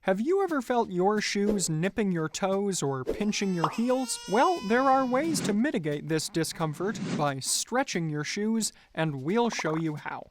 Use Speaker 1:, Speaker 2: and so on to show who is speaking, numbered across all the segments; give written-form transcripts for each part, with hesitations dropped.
Speaker 1: Have you ever felt your shoes nipping your toes or pinching your heels? Well, there are ways to mitigate this discomfort by stretching your shoes, and we'll show you how.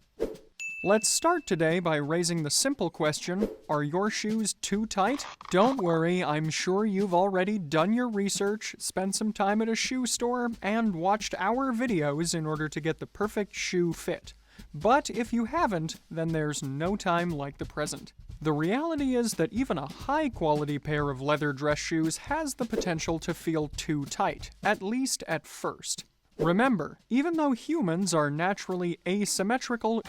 Speaker 1: Let's start today by raising the simple question, are your shoes too tight? Don't worry, I'm sure you've already done your research, spent some time at a shoe store, and watched our videos in order to get the perfect shoe fit. But if you haven't, then there's no time like the present. The reality is that even a high-quality pair of leather dress shoes has the potential to feel too tight, at least at first. Remember, even though humans are naturally asymmetrical,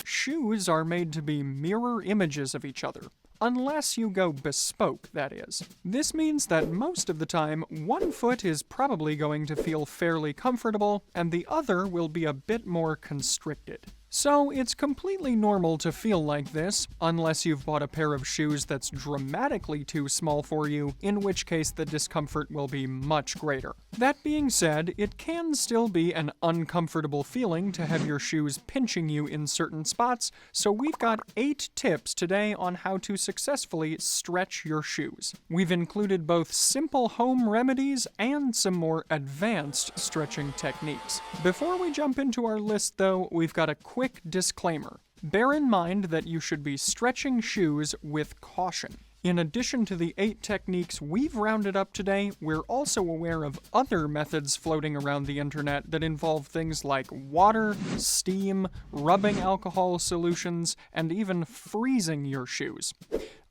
Speaker 1: shoes are made to be mirror images of each other. Unless you go bespoke, that is. This means that most of the time, one foot is probably going to feel fairly comfortable, and the other will be a bit more constricted. So it's completely normal to feel like this, unless you've bought a pair of shoes that's dramatically too small for you, in which case the discomfort will be much greater. That being said, it can still be an uncomfortable feeling to have your shoes pinching you in certain spots, so we've got 8 tips today on how to successfully stretch your shoes. We've included both simple home remedies and some more advanced stretching techniques. Before we jump into our list though, we've got a quick disclaimer. Bear in mind that you should be stretching shoes with caution. In addition to the 8 techniques we've rounded up today, we're also aware of other methods floating around the internet that involve things like water, steam, rubbing alcohol solutions, and even freezing your shoes.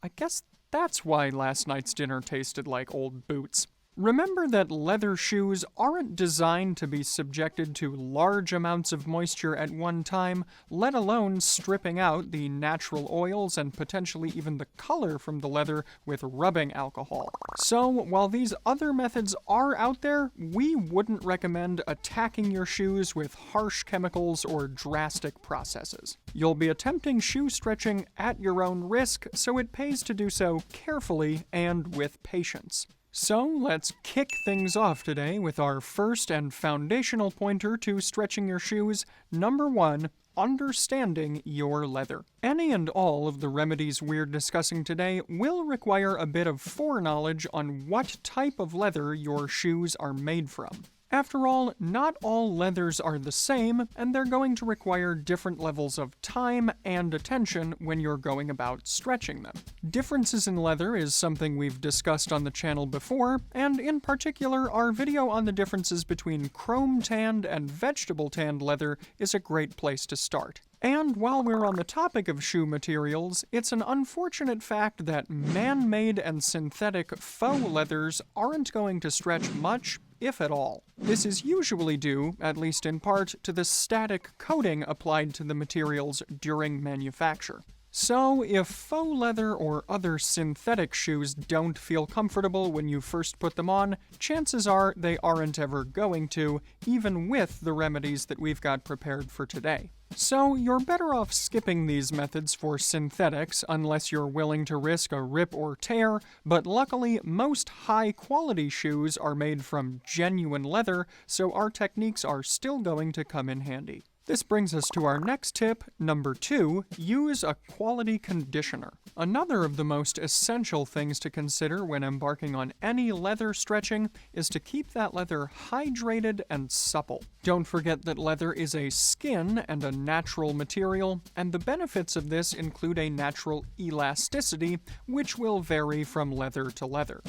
Speaker 1: I guess that's why last night's dinner tasted like old boots. Remember that leather shoes aren't designed to be subjected to large amounts of moisture at one time, let alone stripping out the natural oils and potentially even the color from the leather with rubbing alcohol. So, while these other methods are out there, we wouldn't recommend attacking your shoes with harsh chemicals or drastic processes. You'll be attempting shoe stretching at your own risk, so it pays to do so carefully and with patience. So let's kick things off today with our first and foundational pointer to stretching your shoes. Number 1, understanding your leather. Any and all of the remedies we're discussing today will require a bit of foreknowledge on what type of leather your shoes are made from. After all, not all leathers are the same, and they're going to require different levels of time and attention when you're going about stretching them. Differences in leather is something we've discussed on the channel before, and in particular, our video on the differences between chrome-tanned and vegetable-tanned leather is a great place to start. And while we're on the topic of shoe materials, it's an unfortunate fact that man-made and synthetic faux leathers aren't going to stretch much, if at all. This is usually due, at least in part, to the static coating applied to the materials during manufacture. So, if faux leather or other synthetic shoes don't feel comfortable when you first put them on, chances are they aren't ever going to, even with the remedies that we've got prepared for today. So, you're better off skipping these methods for synthetics unless you're willing to risk a rip or tear, but luckily most high-quality shoes are made from genuine leather, so our techniques are still going to come in handy. This brings us to our next tip, number 2, use a quality conditioner. Another of the most essential things to consider when embarking on any leather stretching is to keep that leather hydrated and supple. Don't forget that leather is a skin and a natural material, and the benefits of this include a natural elasticity, which will vary from leather to leather.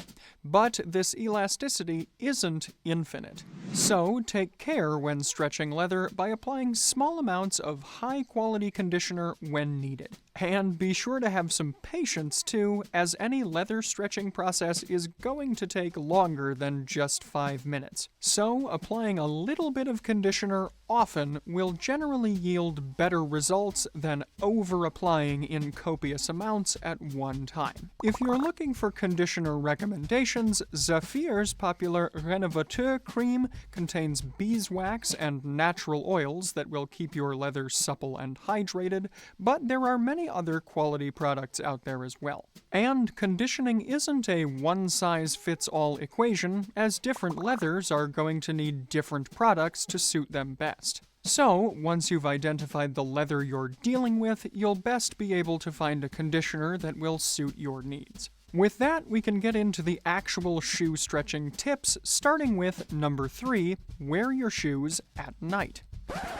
Speaker 1: But this elasticity isn't infinite. So take care when stretching leather by applying small amounts of high-quality conditioner when needed. And be sure to have some patience too, as any leather stretching process is going to take longer than just 5 minutes. So applying a little bit of conditioner often will generally yield better results than over-applying in copious amounts at one time. If you're looking for conditioner recommendations, Zephyr's popular Renovateur cream contains beeswax and natural oils that will keep your leather supple and hydrated, but there are many other quality products out there as well. And conditioning isn't a one-size-fits-all equation, as different leathers are going to need different products to suit them best. So, once you've identified the leather you're dealing with, you'll best be able to find a conditioner that will suit your needs. With that, we can get into the actual shoe stretching tips, starting with number 3, wear your shoes at night.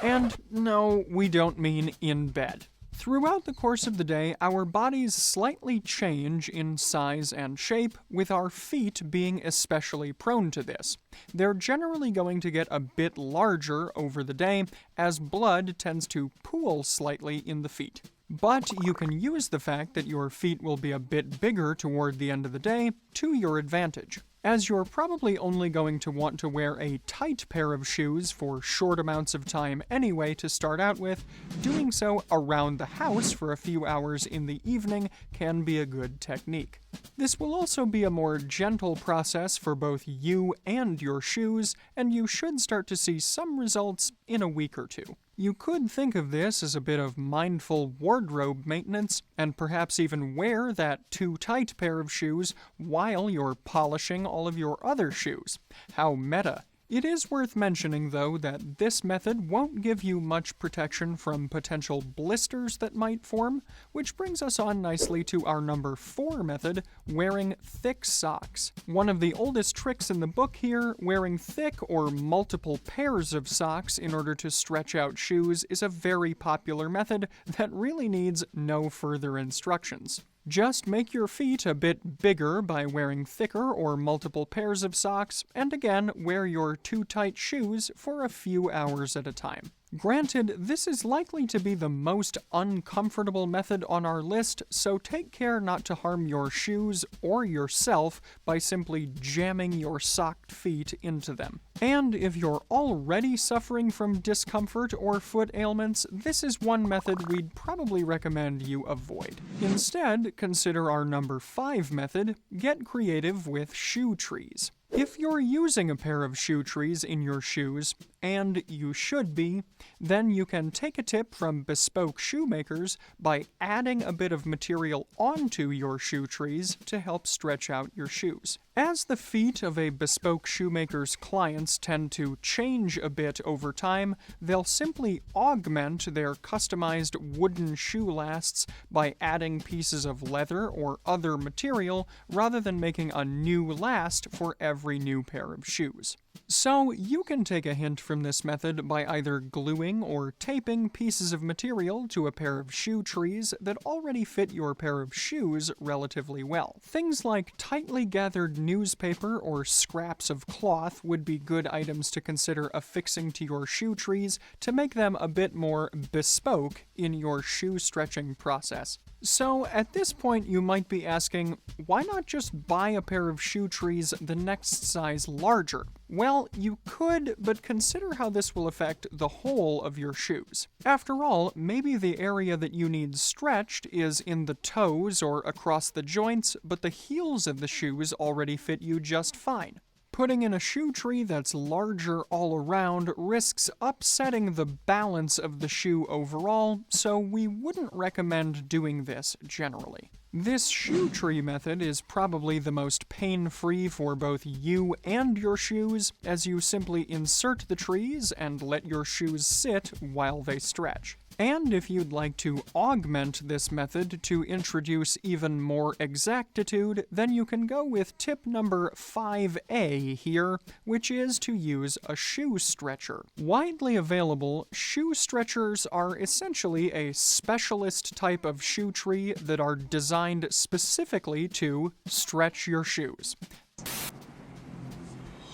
Speaker 1: And no, we don't mean in bed. Throughout the course of the day, our bodies slightly change in size and shape, with our feet being especially prone to this. They're generally going to get a bit larger over the day, as blood tends to pool slightly in the feet. But you can use the fact that your feet will be a bit bigger toward the end of the day to your advantage. As you're probably only going to want to wear a tight pair of shoes for short amounts of time anyway to start out with, doing so around the house for a few hours in the evening can be a good technique. This will also be a more gentle process for both you and your shoes, and you should start to see some results in a week or two. You could think of this as a bit of mindful wardrobe maintenance, and perhaps even wear that too tight pair of shoes while you're polishing all of your other shoes. How meta. It is worth mentioning, though, that this method won't give you much protection from potential blisters that might form, which brings us on nicely to our number 4 method, wearing thick socks. One of the oldest tricks in the book here, wearing thick or multiple pairs of socks in order to stretch out shoes, is a very popular method that really needs no further instructions. Just make your feet a bit bigger by wearing thicker or multiple pairs of socks, and again, wear your too tight shoes for a few hours at a time. Granted, this is likely to be the most uncomfortable method on our list, so take care not to harm your shoes or yourself by simply jamming your socked feet into them. And if you're already suffering from discomfort or foot ailments, this is one method we'd probably recommend you avoid. Instead, consider our number 5 method, get creative with shoe trees. If you're using a pair of shoe trees in your shoes, and you should be, then you can take a tip from bespoke shoemakers by adding a bit of material onto your shoe trees to help stretch out your shoes. As the feet of a bespoke shoemaker's clients tend to change a bit over time, they'll simply augment their customized wooden shoe lasts by adding pieces of leather or other material rather than making a new last for every new pair of shoes. So you can take a hint from this method by either gluing or taping pieces of material to a pair of shoe trees that already fit your pair of shoes relatively well. Things like tightly gathered newspaper or scraps of cloth would be good items to consider affixing to your shoe trees to make them a bit more bespoke in your shoe stretching process. So at this point you might be asking, why not just buy a pair of shoe trees the next size larger? Well, you could, but consider how this will affect the whole of your shoes. After all, maybe the area that you need stretched is in the toes or across the joints, but the heels of the shoes already fit you just fine. Putting in a shoe tree that's larger all around risks upsetting the balance of the shoe overall, so we wouldn't recommend doing this generally. This shoe tree method is probably the most pain-free for both you and your shoes, as you simply insert the trees and let your shoes sit while they stretch. And if you'd like to augment this method to introduce even more exactitude, then you can go with tip number 5A here, which is to use a shoe stretcher. Widely available, shoe stretchers are essentially a specialist type of shoe tree that are designed specifically to stretch your shoes.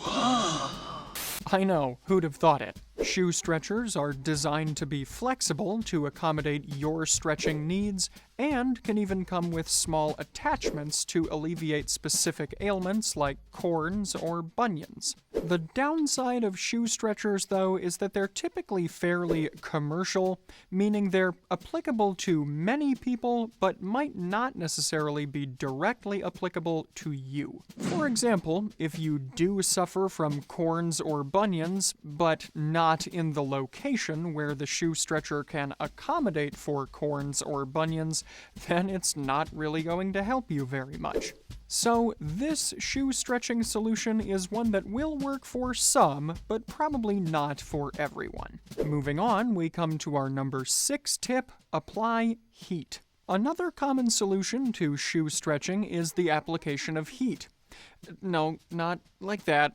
Speaker 1: I know, who'd have thought it? Shoe stretchers are designed to be flexible to accommodate your stretching needs, and can even come with small attachments to alleviate specific ailments like corns or bunions. The downside of shoe stretchers, though, is that they're typically fairly commercial, meaning they're applicable to many people, but might not necessarily be directly applicable to you. For example, if you do suffer from corns or bunions, but not in the location where the shoe stretcher can accommodate for corns or bunions, then it's not really going to help you very much. So this shoe stretching solution is one that will work for some, but probably not for everyone. Moving on, we come to our number 6 tip: apply heat. Another common solution to shoe stretching is the application of heat. No, not like that.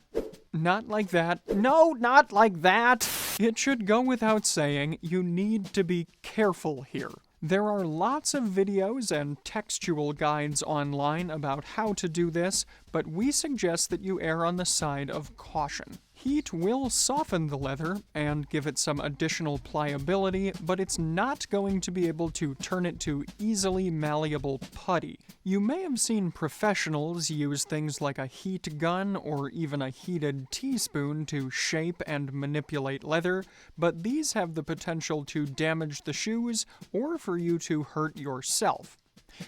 Speaker 1: Not like that. No, not like that! It should go without saying, you need to be careful here. There are lots of videos and textual guides online about how to do this, but we suggest that you err on the side of caution. Heat will soften the leather and give it some additional pliability, but it's not going to be able to turn it to easily malleable putty. You may have seen professionals use things like a heat gun or even a heated teaspoon to shape and manipulate leather, but these have the potential to damage the shoes or for you to hurt yourself.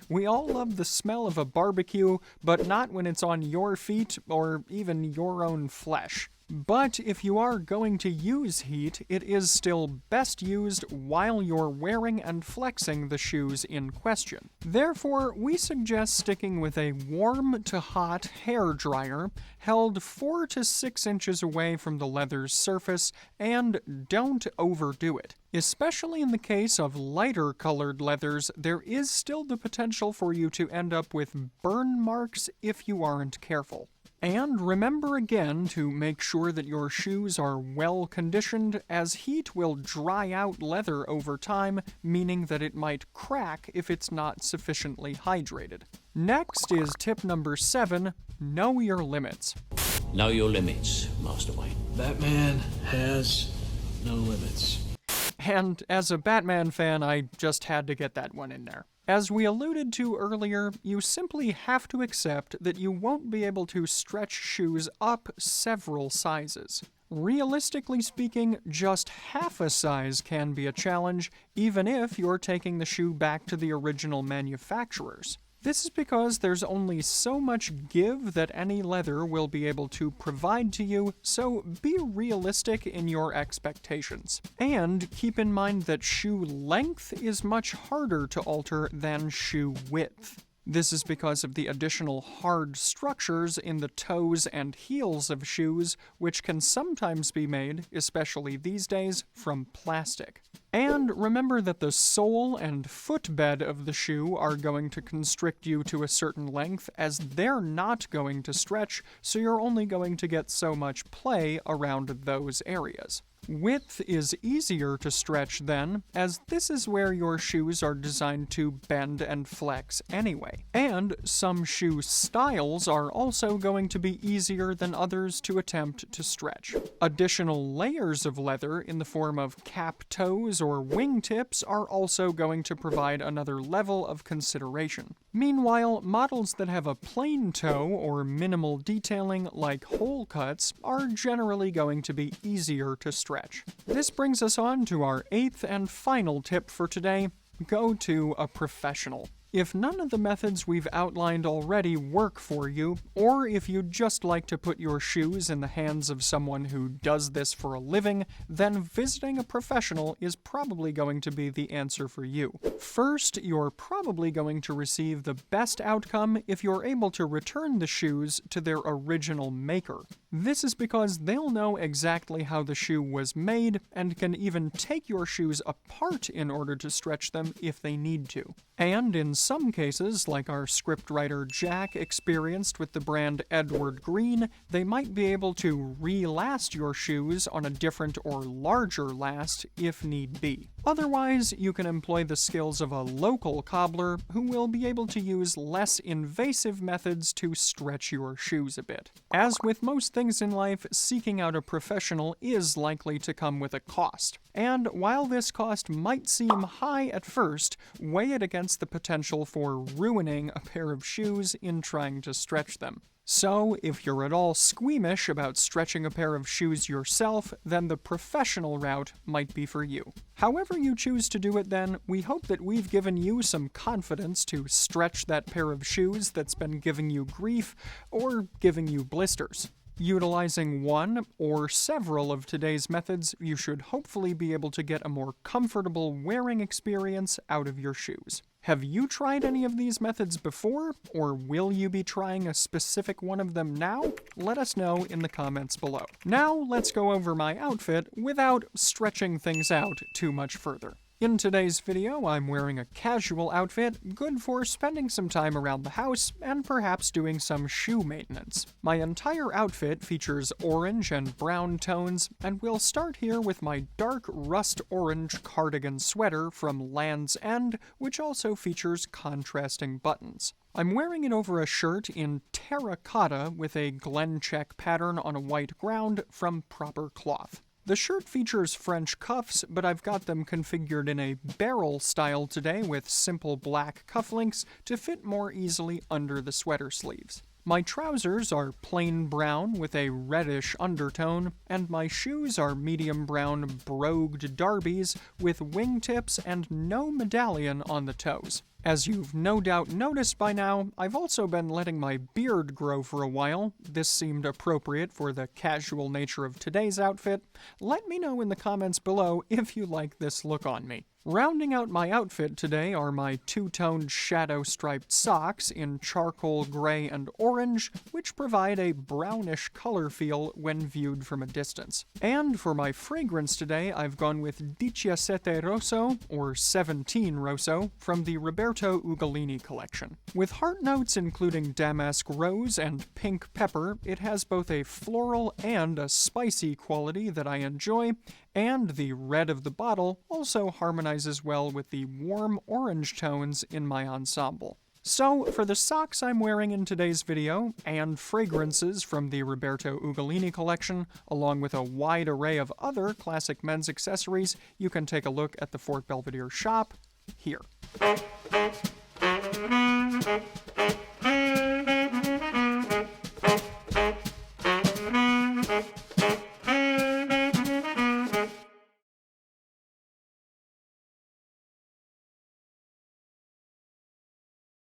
Speaker 1: We all love the smell of a barbecue, but not when it's on your feet or even your own flesh. But if you are going to use heat, it is still best used while you're wearing and flexing the shoes in question. Therefore, we suggest sticking with a warm to hot hair dryer held 4 to 6 inches away from the leather's surface, and don't overdo it. Especially in the case of lighter colored leathers, there is still the potential for you to end up with burn marks if you aren't careful. And remember again to make sure that your shoes are well conditioned, as heat will dry out leather over time, meaning that it might crack if it's not sufficiently hydrated. Next is tip number 7, know your limits.
Speaker 2: Know your limits, Master Wayne.
Speaker 3: Batman has no limits.
Speaker 1: And as a Batman fan, I just had to get that one in there. As we alluded to earlier, you simply have to accept that you won't be able to stretch shoes up several sizes. Realistically speaking, just half a size can be a challenge, even if you're taking the shoe back to the original manufacturers. This is because there's only so much give that any leather will be able to provide to you, so be realistic in your expectations. And keep in mind that shoe length is much harder to alter than shoe width. This is because of the additional hard structures in the toes and heels of shoes, which can sometimes be made, especially these days, from plastic. And remember that the sole and footbed of the shoe are going to constrict you to a certain length, as they're not going to stretch, so you're only going to get so much play around those areas. Width is easier to stretch then, as this is where your shoes are designed to bend and flex anyway. And some shoe styles are also going to be easier than others to attempt to stretch. Additional layers of leather in the form of cap toes or wingtips are also going to provide another level of consideration. Meanwhile, models that have a plain toe or minimal detailing like hole cuts are generally going to be easier to stretch. This brings us on to our 8th and final tip for today: go to a professional. If none of the methods we've outlined already work for you, or if you'd just like to put your shoes in the hands of someone who does this for a living, then visiting a professional is probably going to be the answer for you. First, you're probably going to receive the best outcome if you're able to return the shoes to their original maker. This is because they'll know exactly how the shoe was made and can even take your shoes apart in order to stretch them if they need to. And in some cases, like our scriptwriter Jack experienced with the brand Edward Green, they might be able to re-last your shoes on a different or larger last if need be. Otherwise, you can employ the skills of a local cobbler who will be able to use less invasive methods to stretch your shoes a bit. As with most things in life, seeking out a professional is likely to come with a cost. And while this cost might seem high at first, weigh it against the potential for ruining a pair of shoes in trying to stretch them. So, if you're at all squeamish about stretching a pair of shoes yourself, then the professional route might be for you. However you choose to do it then, we hope that we've given you some confidence to stretch that pair of shoes that's been giving you grief or giving you blisters. Utilizing one or several of today's methods, you should hopefully be able to get a more comfortable wearing experience out of your shoes. Have you tried any of these methods before, or will you be trying a specific one of them now? Let us know in the comments below. Now, let's go over my outfit without stretching things out too much further. In today's video, I'm wearing a casual outfit, good for spending some time around the house and perhaps doing some shoe maintenance. My entire outfit features orange and brown tones, and we'll start here with my dark rust orange cardigan sweater from Land's End, which also features contrasting buttons. I'm wearing it over a shirt in terracotta with a Glen check pattern on a white ground from Proper Cloth. The shirt features French cuffs, but I've got them configured in a barrel style today with simple black cufflinks to fit more easily under the sweater sleeves. My trousers are plain brown with a reddish undertone, and my shoes are medium brown brogued derbies with wingtips and no medallion on the toes. As you've no doubt noticed by now, I've also been letting my beard grow for a while. This seemed appropriate for the casual nature of today's outfit. Let me know in the comments below if you like this look on me. Rounding out my outfit today are my two-toned shadow-striped socks in charcoal gray and orange, which provide a brownish color feel when viewed from a distance. And for my fragrance today, I've gone with 17 Rosso, or 17 Rosso, from the Roberto Ugolini collection. With heart notes including damask rose and pink pepper, it has both a floral and a spicy quality that I enjoy, and the red of the bottle also harmonizes well with the warm orange tones in my ensemble. So, for the socks I'm wearing in today's video, and fragrances from the Roberto Ugolini collection, along with a wide array of other classic men's accessories, you can take a look at the Fort Belvedere shop here.